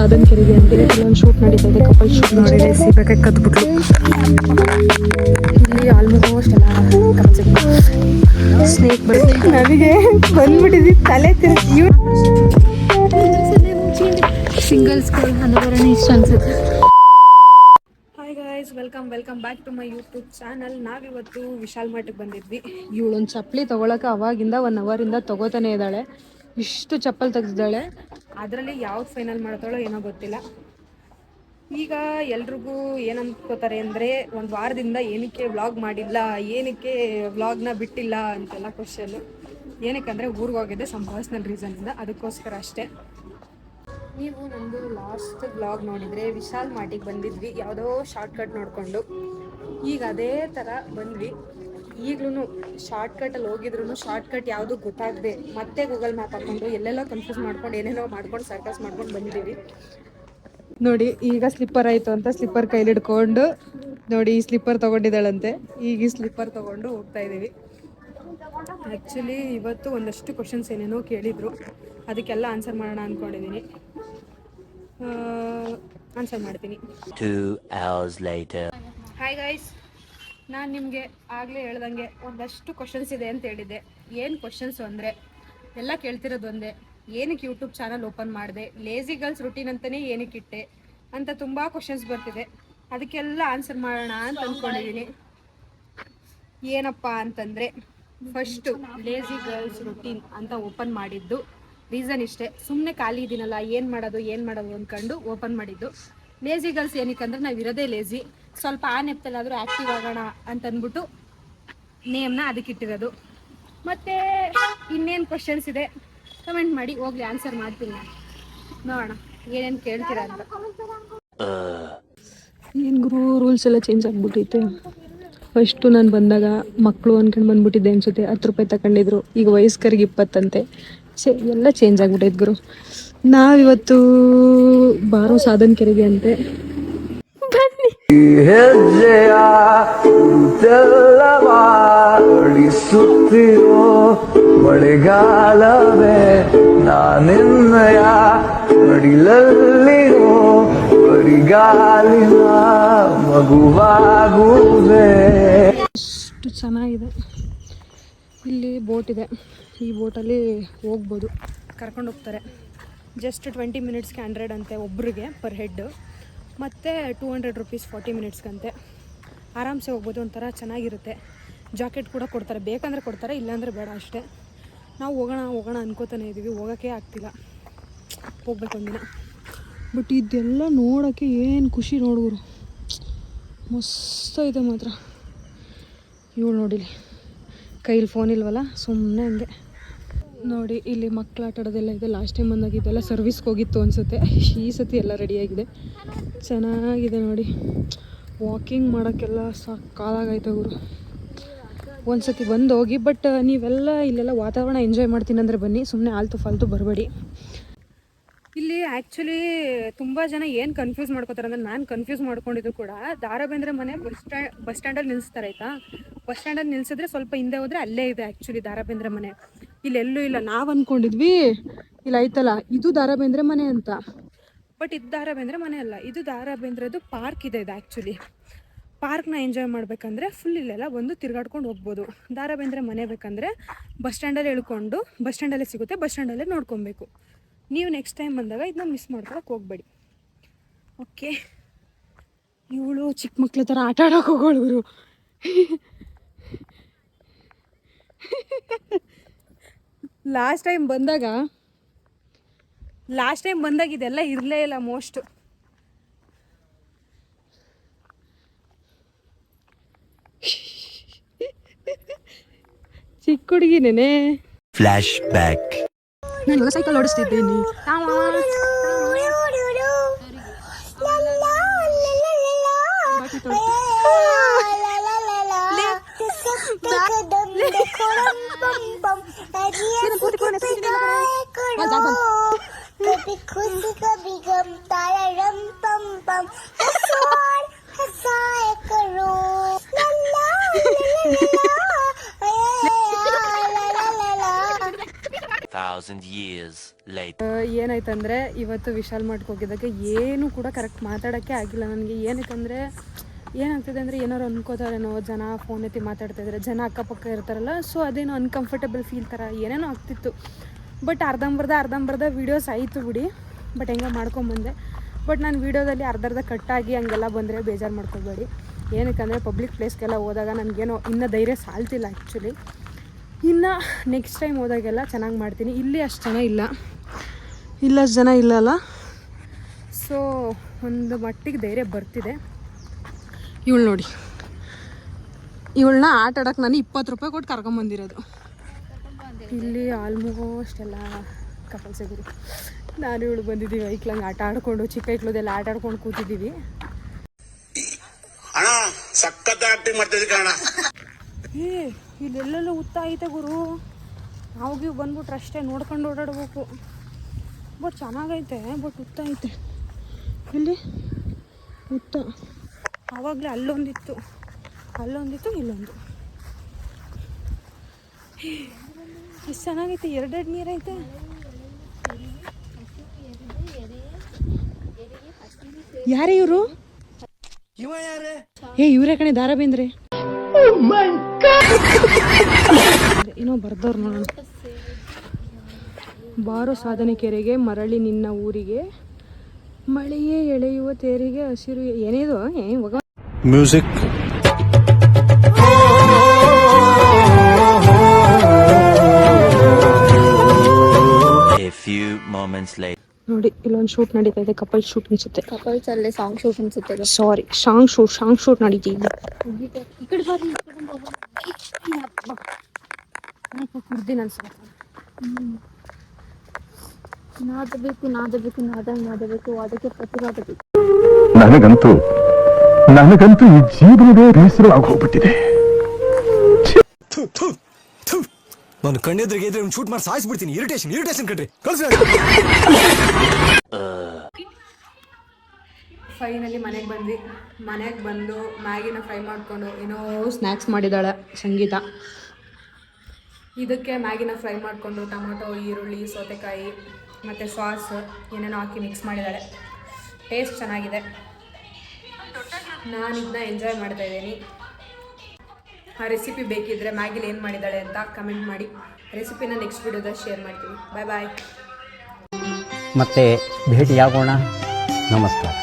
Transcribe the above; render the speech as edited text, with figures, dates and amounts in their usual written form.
ಸಾಧನ್ ಕೆರೆಗೆ ಅಂತೇಳಿ ಒಂದು ಶೂಟ್ ನಡೀತಾ ಇದೆ, ಕಪಲ್ ಶೂಟ್. ನೋಡಿ ಸೀಬೇಕಾಗಿ ಕದ್ಬಿಟ್ಲು. ಇಲ್ಲಿ ಆಲ್ಮೋಸ್ಟ್ ಎಲ್ಲ ಸ್ನೇಕ್ ಬರುತ್ತೆ. ನನಗೆ ಬಂದ್ಬಿಟ್ಟಿದ್ವಿ ತಲೆ ತಿರುಗಿ. ಸಿಂಗಲ್ಸ್ ಅನ್ನೋದರನೇ ಇಷ್ಟ ಅನ್ಸುತ್ತೆ. Hi guys, welcome back to my YouTube channel. ನಾವಿವತ್ತು ವಿಶಾಲ್ ಮಾರ್ಟಿಗೆ ಬಂದಿದ್ವಿ. ಇವಳೊಂದು ಚಪ್ಪಲಿ ತೊಗೊಳಕ್ಕೆ ಅವಾಗಿಂದ 1 ಅವರಿಂದ ತೊಗೋತಾನೆ ಇದ್ದಾಳೆ. ಇಷ್ಟು ಚಪ್ಪಲ್ ತೆಗೆದಿದ್ದಾಳೆ. ಅದರಲ್ಲಿ ಯಾವ್ದು ಫೈನಲ್ ಮಾಡ್ತಾಳೋ ಏನೋ ಗೊತ್ತಿಲ್ಲ. ಈಗ ಎಲ್ರಿಗೂ ಏನು ಅನ್ಕೋತಾರೆ ಅಂದರೆ, ಒಂದು ವಾರದಿಂದ ಏನಕ್ಕೆ ವ್ಲಾಗ್ ಮಾಡಿಲ್ಲ, ಏನಕ್ಕೆ ವ್ಲಾಗ್ನ ಬಿಟ್ಟಿಲ್ಲ ಅಂತೆಲ್ಲ ಕ್ವಶನ್ನು. ಏನಕ್ಕಂದರೆ ಊರಿಗೆ ಹೋಗಿದ್ದೆ ಸಮ್ ಪರ್ಸ್ನಲ್ ರೀಸನ್ನಿಂದ, ಅದಕ್ಕೋಸ್ಕರ ಅಷ್ಟೇ. ನೀವು ನಮ್ಮದು ಲಾಸ್ಟ್ ವ್ಲಾಗ್ ನೋಡಿದರೆ ವಿಶಾಲ್ ಮಾರ್ಟಿಗೆ ಬಂದಿದ್ವಿ, ಯಾವುದೋ ಶಾರ್ಟ್ಕಟ್ ನೋಡಿಕೊಂಡು. ಈಗ ಅದೇ ಥರ ಬಂದ್ವಿ. ಈಗಲೂ ಶಾರ್ಟ್ಕಟಲ್ಲಿ ಹೋಗಿದ್ರು ಶಾರ್ಟ್ಕಟ್ ಯಾವುದು ಗೊತ್ತಾಗದೆ ಮತ್ತೆ ಗೂಗಲ್ ಮ್ಯಾಪ್ ಹಾಕ್ಕೊಂಡು ಎಲ್ಲೆಲ್ಲೋ ಕನ್ಫ್ಯೂಸ್ ಮಾಡ್ಕೊಂಡು ಏನೇನೋ ಮಾಡ್ಕೊಂಡು ಸರ್ಕಸ್ ಮಾಡ್ಕೊಂಡು ಬಂದಿದ್ದೀವಿ. ನೋಡಿ ಈಗ ಸ್ಲಿಪ್ಪರ್ ಆಯಿತು ಅಂತ ಸ್ಲಿಪ್ಪರ್ ಕೈಲಿ ಹಿಡ್ಕೊಂಡು ನೋಡಿ ಈ ಸ್ಲಿಪ್ಪರ್ ತೊಗೊಂಡಿದ್ದಾಳಂತೆ. ಈಗ ಈ ಸ್ಲಿಪ್ಪರ್ ತೊಗೊಂಡು ಹೋಗ್ತಾ ಇದ್ದೀವಿ. ಆ್ಯಕ್ಚುಲಿ ಇವತ್ತು ಒಂದಷ್ಟು ಕ್ವಶನ್ಸ್ ಏನೇನೋ ಕೇಳಿದರು, ಅದಕ್ಕೆಲ್ಲ ಆನ್ಸರ್ ಮಾಡೋಣ ಅಂದ್ಕೊಂಡಿದ್ದೀನಿ. ಆನ್ಸರ್ ಮಾಡ್ತೀನಿ. 2 hours later. ಹಾಯ್ ಗೈಸ್, ನಾನು ನಿಮಗೆ ಆಗಲೇ ಹೇಳ್ದಂಗೆ ಒಂದಷ್ಟು ಕ್ವಶನ್ಸ್ ಇದೆ ಅಂತ ಹೇಳಿದ್ದೆ. ಏನು ಕ್ವಶನ್ಸು ಅಂದರೆ ಎಲ್ಲ ಕೇಳ್ತಿರೋದು ಒಂದೇ, ಏನಕ್ಕೆ ಯೂಟ್ಯೂಬ್ ಚಾನಲ್ ಓಪನ್ ಮಾಡಿದೆ, ಲೇಸಿ ಗರ್ಲ್ಸ್ ರುಟೀನ್ ಅಂತಲೇ ಏನಕ್ಕೆ ಇಟ್ಟೆ ಅಂತ ತುಂಬ ಕ್ವಶನ್ಸ್ ಬರ್ತಿದೆ. ಅದಕ್ಕೆಲ್ಲ ಆನ್ಸರ್ ಮಾಡೋಣ ಅಂತ ಅಂದ್ಕೊಂಡಿದ್ದೀನಿ. ಏನಪ್ಪ ಅಂತಂದರೆ, ಫಸ್ಟು ಲೇಸಿ ಗರ್ಲ್ಸ್ ರುಟೀನ್ ಅಂತ ಓಪನ್ ಮಾಡಿದ್ದು ರೀಸನ್ ಇಷ್ಟೇ. ಸುಮ್ಮನೆ ಖಾಲಿ ಇದ್ದೀನಲ್ಲ, ಏನು ಮಾಡೋದು ಅಂದ್ಕೊಂಡು ಓಪನ್ ಮಾಡಿದ್ದು. ಲೇಸಿ ಗರ್ಲ್ಸ್ ಏನಕ್ಕಂದ್ರೆ ನಾವು ಇರೋದೇ ಲೇಸಿ, ಸ್ವಲ್ಪ ಆ ನೆಪದಲ್ಲಾದರೂ ಆ್ಯಕ್ಟಿವ್ ಆಗೋಣ ಅಂತ ಅಂದ್ಬಿಟ್ಟು ನೇಮ್ನ ಅದಕ್ಕಿಟ್ಟಿರೋದು. ಮತ್ತು ಇನ್ನೇನು ಕ್ವಶನ್ಸ್ ಇದೆ ಕಮೆಂಟ್ ಮಾಡಿ, ಹೋಗ್ಲಿ ಆನ್ಸರ್ ಮಾಡ್ತೀನಿ. ನೋಡೋಣ ಏನೇನು ಕೇಳ್ತೀರಾ ಅಂತ. ಏನು ಗುರು, ರೂಲ್ಸ್ ಎಲ್ಲ ಚೇಂಜ್ ಆಗಿಬಿಟ್ಟೈತೆ. ಫಸ್ಟು ನಾನು ಬಂದಾಗ ಮಕ್ಕಳು ಅಂದ್ಕೊಂಡು ಬಂದ್ಬಿಟ್ಟಿದ್ದೆ ಅನಿಸುತ್ತೆ, 10 ರೂಪಾಯಿ ತಗೊಂಡಿದ್ರು. ಈಗ ವಯಸ್ಕರಿಗೆ 20 ಅಂತೆ. ಎಲ್ಲ ಚೇಂಜ್ ಆಗಿಬಿಟ್ಟೈತೆ ಗುರು. ನಾವಿವತ್ತು ಬಾರೋ ಸಾಧನ್ ಕೆರೆಗೆ ಅಂತೆ ಬನ್ನಿ. ಹೆಜ್ಜೆಯ ಅಳಿಸುತ್ತಿರೋ ಮಳೆಗಾಲವೇ, ನಾನೆನ್ನಯ ಮಡಿಲಲ್ಲಿರೋ ಬರಿಗಾಲಿನ ಮಗುವಾಗುವೆ. ಎಷ್ಟು ಚೆನ್ನಾಗಿದೆ. ಇಲ್ಲಿ ಬೋಟ್ ಇದೆ, ಈ ಬೋಟಲ್ಲಿ ಹೋಗ್ಬೋದು, ಕರ್ಕೊಂಡು ಹೋಗ್ತಾರೆ. ಜಸ್ಟ್ 20 ಮಿನಿಟ್ಸ್ಗೆ 100 ಅಂತೆ ಒಬ್ರಿಗೆ ಪರ್ ಹೆಡ್, ಮತ್ತು 200 ರುಪೀಸ್ 40 ಮಿನಿಟ್ಸ್ಗಂತೆ. ಆರಾಮ್ಸೆ ಹೋಗ್ಬೋದು, ಒಂಥರ ಚೆನ್ನಾಗಿರುತ್ತೆ. ಜಾಕೆಟ್ ಕೂಡ ಕೊಡ್ತಾರೆ, ಬೇಕಂದರೆ ಕೊಡ್ತಾರೆ, ಇಲ್ಲಾಂದರೆ ಬೇಡ ಅಷ್ಟೇ. ನಾವು ಹೋಗೋಣ ಅನ್ಕೋತಾನೆ ಇದ್ದೀವಿ, ಹೋಗೋಕ್ಕೆ ಆಗ್ತಿಲ್ಲ. ಹೋಗ್ಬೇಕು ಒಂದಿನ. ಬಟ್ ಇದೆಲ್ಲ ನೋಡೋಕ್ಕೆ ಏನು ಖುಷಿ ನೋಡುವರು, ಮಸ್ತ್ ಇದೆ ಮಾತ್ರ. ಇವಳು ನೋಡಿಲಿ, ಕೈಲಿ ಫೋನ್ ಇಲ್ವಲ್ಲ, ಸುಮ್ಮನೆ ಹಂಗೆ ನೋಡಿ. ಇಲ್ಲಿ ಮಕ್ಕಳು ಆಟ ಆಡೋದೆಲ್ಲ ಇದೆ. ಲಾಸ್ಟ್ ಟೈಮ್ ಬಂದಾಗ ಇದೆಲ್ಲ ಸರ್ವಿಸ್ಗೆ ಹೋಗಿತ್ತು ಅನಿಸುತ್ತೆ. ಈ ಸತಿ ಎಲ್ಲ ರೆಡಿಯಾಗಿದೆ, ಚೆನ್ನಾಗಿದೆ ನೋಡಿ. ವಾಕಿಂಗ್ ಮಾಡೋಕ್ಕೆಲ್ಲ ಸಾಕಾಗೈತೆ ಗುರು. ಒಂದು ಸತಿ ಬಂದು ಹೋಗಿ. ಬಟ್ ನೀವೆಲ್ಲ ಇಲ್ಲೆಲ್ಲ ವಾತಾವರಣ ಎಂಜಾಯ್ ಮಾಡ್ತೀನಿ ಅಂದರೆ ಬನ್ನಿ, ಸುಮ್ಮನೆ ಆಲ್ತು ಫಾಲ್ತು ಬರಬೇಡಿ. ಇಲ್ಲಿ ಆ್ಯಕ್ಚುಲಿ ತುಂಬ ಜನ ಏನು ಕನ್ಫ್ಯೂಸ್ ಮಾಡ್ಕೋತಾರೆ ಅಂದರೆ, ನಾನು ಕನ್ಫ್ಯೂಸ್ ಮಾಡ್ಕೊಂಡಿದ್ದು ಕೂಡ. ದಾರಾಬೇಂದ್ರೆ ಮನೆ ಬಸ್ ಸ್ಟ್ಯಾಂಡಲ್ಲಿ ನಿಲ್ಲಿಸ್ತಾರೆ ಆಯಿತಾ. ಬಸ್ ಸ್ಟ್ಯಾಂಡಲ್ಲಿ ನಿಲ್ಲಿಸಿದ್ರೆ ಸ್ವಲ್ಪ ಹಿಂದೆ ಹೋದರೆ ಅಲ್ಲೇ ಇದೆ ಆ್ಯಕ್ಚುಲಿ ದಾರಾಬೇಂದ್ರೆ ಮನೆ. ಇಲ್ಲೆಲ್ಲೂ ಇಲ್ಲ. ನಾವು ಅಂದ್ಕೊಂಡಿದ್ವಿ ಇಲ್ಲ ಐತಲ್ಲ ಇದು ದಾರಾಬೇಂದ್ರೆ ಮನೆ ಅಂತ. ಬಟ್ ಇದು ದಾರಾಬೇಂದ್ರೆ ಮನೆ ಅಲ್ಲ, ಇದು ದಾರಾಬೇಂದ್ರದ್ದು ಪಾರ್ಕ್ ಇದೆ. ಇದು ಆ್ಯಕ್ಚುಲಿ ಪಾರ್ಕ್ನ ಎಂಜಾಯ್ ಮಾಡಬೇಕಂದ್ರೆ ಫುಲ್ ಇಲ್ಲೆಲ್ಲ ಬಂದು ತಿರುಗಾಡ್ಕೊಂಡು ಹೋಗ್ಬೋದು. ದಾರಾಬೇಂದ್ರೆ ಮನೆ ಬೇಕಂದರೆ ಬಸ್ ಸ್ಟ್ಯಾಂಡಲ್ಲಿ ಇಳ್ಕೊಂಡು, ಬಸ್ ಸ್ಟ್ಯಾಂಡಲ್ಲೇ ಸಿಗುತ್ತೆ, ಬಸ್ ಸ್ಟ್ಯಾಂಡಲ್ಲೇ ನೋಡ್ಕೊಬೇಕು. ನೀವು ನೆಕ್ಸ್ಟ್ ಟೈಮ್ ಬಂದಾಗ ಇದನ್ನ ಮಿಸ್ ಮಾಡ್ಕೊಳಕ್ಕೆ ಹೋಗ್ಬೇಡಿ, ಓಕೆ. ಇವಳು ಚಿಕ್ಕ ಮಕ್ಳ ಥರ ಆಟ ಆಡೋಕೆ ಹೋಗೋಳು. ಲಾಸ್ಟ್ ಟೈಮ್ ಬಂದಾಗ ಇದೆಲ್ಲ ಇರಲೇ ಇಲ್ಲ ಮೋಸ್ಟ್. ಚಿಕ್ಕ ಹುಡುಗಿನೇನೆ. Flash back. ನಾನು ಇವಾಗ ಸೈಕಲ್ ಓಡಿಸ್ತಿದ್ದೀನಿ. 2,000 years later. ಏನಾಯ್ತಂದರೆ ಇವತ್ತು ವಿಶಾಲ್ ಮಾರ್ಟ್ಗೆ ಹೋಗಿದ್ದಾಗ ಏನೂ ಕೂಡ ಕರೆಕ್ಟ್ ಮಾತಾಡೋಕ್ಕೆ ಆಗಿಲ್ಲ ನನಗೆ. ಏನಾಯ್ತಂದರೆ ಏನಾಗ್ತಿದೆ ಅಂದರೆ ಏನಾರು ಅನ್ಕೋತಾರೇನೋ, ಜನ ಫೋನ್ ಎತ್ತಿ ಮಾತಾಡ್ತಾಯಿದ್ರೆ, ಜನ ಅಕ್ಕಪಕ್ಕ ಇರ್ತಾರಲ್ಲ, ಸೊ ಅದೇನೋ ಅನ್ಕಂಫರ್ಟೇಬಲ್ ಫೀಲ್ ಥರ ಏನೇನೋ ಆಗ್ತಿತ್ತು. ಬಟ್ ಅರ್ಧಂಬರ್ಧ ವೀಡಿಯೋಸ್ ಆಯಿತು ಬಿಡಿ. ಬಟ್ ಹೆಂಗೆ ಮಾಡ್ಕೊಂಬಂದೆ. ಬಟ್ ನಾನು ವೀಡಿಯೋದಲ್ಲಿ ಅರ್ಧ ಕಟ್ಟಾಗಿ ಹಂಗೆಲ್ಲ ಬಂದರೆ ಬೇಜಾರು ಮಾಡ್ಕೊಬೇಡಿ. ಏನಕ್ಕಂದರೆ ಪಬ್ಲಿಕ್ ಪ್ಲೇಸ್ಗೆಲ್ಲ ಹೋದಾಗ ನನಗೇನೋ ಇನ್ನೂ ಧೈರ್ಯ ಸಾಲ್ತಿಲ್ಲ ಆ್ಯಕ್ಚುಲಿ. ಇನ್ನು ನೆಕ್ಸ್ಟ್ ಟೈಮ್ ಹೋದಾಗೆಲ್ಲ ಚೆನ್ನಾಗಿ ಮಾಡ್ತೀನಿ. ಇಲ್ಲಿ ಅಷ್ಟು ಜನ ಇಲ್ಲ, ಇಲ್ಲಷ್ಟು ಜನ ಇಲ್ಲಲ್ಲ, ಸೊ ಒಂದು ಮಟ್ಟಿಗೆ ಧೈರ್ಯ ಬರ್ತಿದೆ. ಇವಳು ನೋಡಿ, ಇವಳನ್ನ ಆಟ ಆಡೋಕ್ಕೆ ನಾನು 20 ರೂಪಾಯಿ ಕೊಟ್ಟು ಕರ್ಕೊಂಬಂದಿರೋದು. ಇಲ್ಲಿ ಆಲ್ಮೋಸ್ಟ್ ಎಲ್ಲ ಕಪಲ್ಸ್ ಇದ್ದೀವಿ. ನಾನು ಇವಳು ಬಂದಿದ್ದೀವಿ ಐಕ್ಲಂಗೆ ಆಟ ಆಡ್ಕೊಂಡು, ಚಿಕ್ಕ ಐಕ್ಳದೆಲ್ಲ ಆಟ ಆಡ್ಕೊಂಡು ಕೂತಿದ್ದೀವಿ. ಇಲ್ಲೆಲ್ಲೆಲ್ಲ ಉತ್ತ ಐತೆ ಗುರು. ನಾವು ಬಂದ್ಬಿಟ್ರೆ ಅಷ್ಟೇ ನೋಡ್ಕೊಂಡು ಓಡಾಡ್ಬೇಕು. ಬಟ್ ಚೆನ್ನಾಗೈತೆ, ಬಟ್ ಉತ್ತ ಐತೆ ಇಲ್ಲಿ ಉತ್ತ. ಆವಾಗಲೇ ಅಲ್ಲೊಂದಿತ್ತು, ಇಲ್ಲೊಂದು. ಎಷ್ಟು ಚೆನ್ನಾಗೈತೆ, ಎರಡೆರಡು ನೀರೈತೆ. ಯಾರೇ ಇವರು? ಇವರೇ ಕಣೆ ದಾರ ಬೇಂದ್ರೆ. ಏನೋ ಬರ್ದವ್ರು ನೋಡೋಣ. ಬಾರೋ ಸಾಧನೆ ಕೆರೆಗೆ ಮರಳಿ ನಿನ್ನ ಊರಿಗೆ, ಮಳೆಯೇ ಎಳೆಯುವ ತೇರಿಗೆ ಹಸಿರು. ಏನಿದು music. A few moments later. ನೋಡಿ ಇಲ್ಲೊಂದು ಶೂಟ್ ನಡೀತಾ ಇದೆ, ಕಪಲ್ ಶೂಟ್ ಅನ್ಸುತ್ತೆ. ಕಪಲ್ಸ್ ಅಲ್ಲೇ ಸಾಂಗ್ ಶೂಟ್ ಅನ್ಸುತ್ತೆ. ಸಾರಿ, ಸಾಂಗ್ ಶೂಟ್ ನಡೀತಿದೆ. ಕುರ್ದಿನ ಅನ್ಸುತ್ತೆ. ನಾದಬೇಕು, ಅದಕ್ಕೆ ಪ್ರತಿವಾದಬೇಕು. ನನಗಂತೂ ಈ ಜೀವನವೇ ಬೇಸರವಾಗಿ ಹೋಗ್ಬಿಟ್ಟಿದೆ. ನಾನು ಕಣ್ಣೆದ್ರಿಗೆ ಇದ್ರೆ ಶೂಟ್ ಮಾಡಿ ಸಾಯಿಸ್ಬಿಡ್ತೀನಿ. ಇರಿಟೇಷನ್ ಕಣ್ರಿ. ಫೈನಲಿ ಮನೆಗೆ ಬಂದು ಮ್ಯಾಗಿನ ಫ್ರೈ ಮಾಡಿಕೊಂಡು ಏನೋ ಸ್ನ್ಯಾಕ್ಸ್ ಮಾಡಿದ್ದಾಳೆ ಸಂಗೀತ. ಇದಕ್ಕೆ ಮ್ಯಾಗಿನ ಫ್ರೈ ಮಾಡಿಕೊಂಡು ಟೊಮೊಟೊ, ಈರುಳ್ಳಿ, ಸೌತೆಕಾಯಿ ಮತ್ತು ಸಾಸ್ ಏನೇನೋ ಹಾಕಿ ಮಿಕ್ಸ್ ಮಾಡಿದ್ದಾಳೆ. ಟೇಸ್ಟ್ ಚೆನ್ನಾಗಿದೆ. ನಾನು ಇದನ್ನ ಎಂಜಾಯ್ ಮಾಡ್ತಾಯಿದ್ದೀನಿ. ಆ ರೆಸಿಪಿ ಬೇಕಿದ್ದರೆ ಮ್ಯಾಗಿಲಿ ಏನು ಮಾಡಿದ್ದಾಳೆ ಅಂತ ಕಮೆಂಟ್ ಮಾಡಿ. ರೆಸಿಪಿನ ನೆಕ್ಸ್ಟ್ ವಿಡಿಯೋದಲ್ಲಿ ಶೇರ್ ಮಾಡ್ತೀನಿ. ಬಾಯ್. ಮತ್ತೆ ಭೇಟಿಯಾಗೋಣ. ನಮಸ್ಕಾರ.